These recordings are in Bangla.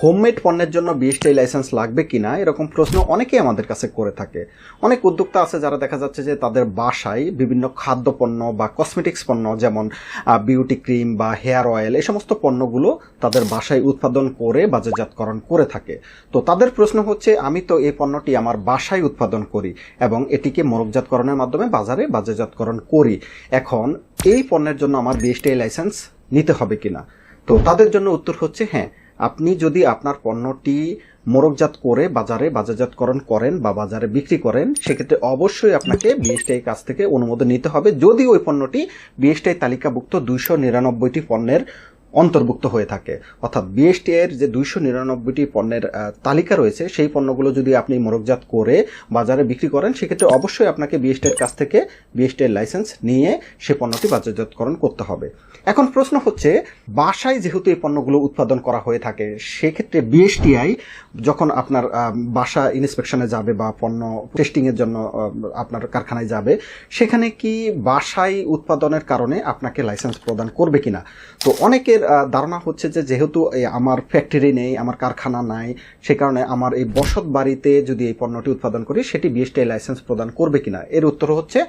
হোমমেড পণ্যের জন্য বিএসটিআই লাইসেন্স লাগবে কিনা এরকম প্রশ্ন অনেকেই আমাদের কাছে করে থাকে। অনেক উদ্যোক্তা আছে যারা দেখা যাচ্ছে যে তাদের বাসায় বিভিন্ন খাদ্য পণ্য বা কসমেটিক্স পণ্য যেমন বিউটি ক্রিম বা হেয়ার অয়েল এই সমস্ত পণ্যগুলো তাদের বাসায় উৎপাদন করে বাজারজাতকরণ করে থাকে। তো তাদের প্রশ্ন হচ্ছে, আমি তো এই পণ্যটি আমার বাসায় উৎপাদন করি এবং এটিকে মোড়কজাতকরণের মাধ্যমে বাজারে বাজারজাতকরণ করি, এখন এই পণ্যের জন্য আমার বিএসটিআই লাইসেন্স নিতে হবে কিনা। তো তাদের জন্য উত্তর হচ্ছে হ্যাঁ, আপনি যদি আপনার পণ্যটি মোড়কজাত করে বাজারে বাজারজাতকরণ করেন বা বাজারে বিক্রি করেন, সেক্ষেত্রে অবশ্যই আপনাকে বিএসটিআই কাছ থেকে অনুমোদন নিতে হবে, যদি ওই পণ্যটি বিএসটিআই তালিকাভুক্ত 299টি পণ্যের অন্তর্ভুক্ত হয়ে থাকে। অর্থাৎ বিএসটিআই এর যে 299টি পণ্যের তালিকা রয়েছে সেই পণ্যগুলো যদি আপনি মোড়কজাত করে বাজারে বিক্রি করেন, সেক্ষেত্রে অবশ্যই আপনাকে বিএসটিআই এর কাছ থেকে বিএসটিআই লাইসেন্স নিয়ে সে পণ্যটি বাজারজাতকরণ করতে হবে। এখন প্রশ্ন হচ্ছে, বাসায় যেহেতু এই পণ্যগুলো উৎপাদন করা হয়ে থাকে, সেক্ষেত্রে বিএসটিআই যখন আপনার বাসা ইন্সপেকশনে যাবে বা পণ্য টেস্টিং এর জন্য আপনার কারখানায় যাবে, সেখানে কি বাসায় উৎপাদনের কারণে আপনাকে লাইসেন্স প্রদান করবে কিনা। তো অনেকের ধারণা হচ্ছে যে যেহেতু আমার ফ্যাক্টরি নেই, আমার কারখানা নাই, সে কারণে আমার এই বসত বাড়িতে যদি এই পণ্যটি উৎপাদন করি সেটি বিএসটিআই লাইসেন্স প্রদান করবে কিনা। এর উত্তর হচ্ছে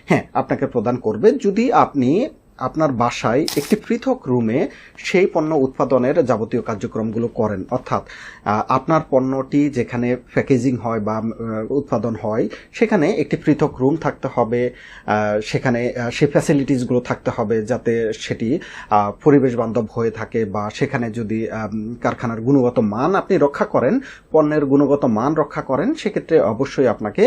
হ্যাঁ, আপনাকে প্রদান করবে, যদি আপনি আপনার বাসায় একটি পৃথক রুমে সেই পণ্য উৎপাদনের যাবতীয় কার্যক্রমগুলো করেন। অর্থাৎ আপনার পণ্যটি যেখানে প্যাকেজিং হয় বা উৎপাদন হয় সেখানে একটি পৃথক রুম থাকতে হবে, সেখানে সেই ফ্যাসিলিটিসগুলো থাকতে হবে যাতে সেটি পরিবেশ বান্ধব হয়ে থাকে, বা সেখানে যদি কারখানার গুণগত মান আপনি রক্ষা করেন, পণ্যের গুণগত মান রক্ষা করেন, সেক্ষেত্রে অবশ্যই আপনাকে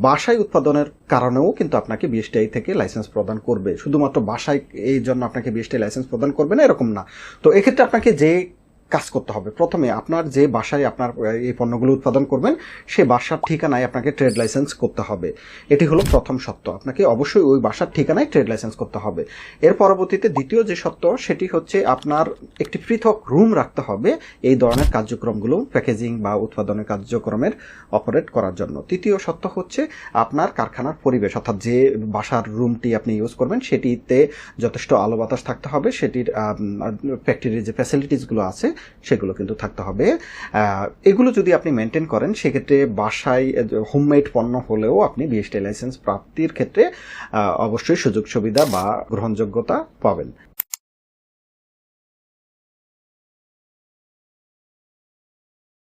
বাসায় উৎপাদনের কারণেও কিন্তু আপনাকে বিএসটিআই থেকে লাইসেন্স প্রদান করবে। শুধুমাত্র বাসায় এই জন্য আপনাকে বিএসটিআই লাইসেন্স প্রদান করবে না এরকম না। তো এক্ষেত্রে আপনাকে যে কাজ করতে হবে, প্রথমে আপনার যে বাসায় আপনার এই পণ্যগুলো উৎপাদন করবেন সেই বাসার ঠিকানায় আপনাকে ট্রেড লাইসেন্স করতে হবে। এটি হলো প্রথম শর্ত, আপনাকে অবশ্যই ওই বাসার ঠিকানায় ট্রেড লাইসেন্স করতে হবে। এর পরবর্তীতে দ্বিতীয় যে শর্ত সেটি হচ্ছে আপনার একটি পৃথক রুম রাখতে হবে এই ধরনের কার্যক্রমগুলো প্যাকেজিং বা উৎপাদনের কার্যক্রমের অপারেট করার জন্য। তৃতীয় শর্ত হচ্ছে আপনার কারখানার পরিবেশ, অর্থাৎ যে বাসার রুমটি আপনি ইউজ করবেন সেটিতে যথেষ্ট আলো বাতাস থাকতে হবে, সেটির ফ্যাক্টরির যে ফ্যাসিলিটিসগুলো আছে সেগুলো কিন্তু থাকতে হবে। এগুলো যদি আপনি মেনটেন করেন, সেক্ষেত্রে বাসায় হোমমেড পণ্য হলেও আপনি বিএসটিআই লাইসেন্স প্রাপ্তির ক্ষেত্রে অবশ্যই সুযোগ সুবিধা বা গ্রহণযোগ্যতা পাবেন।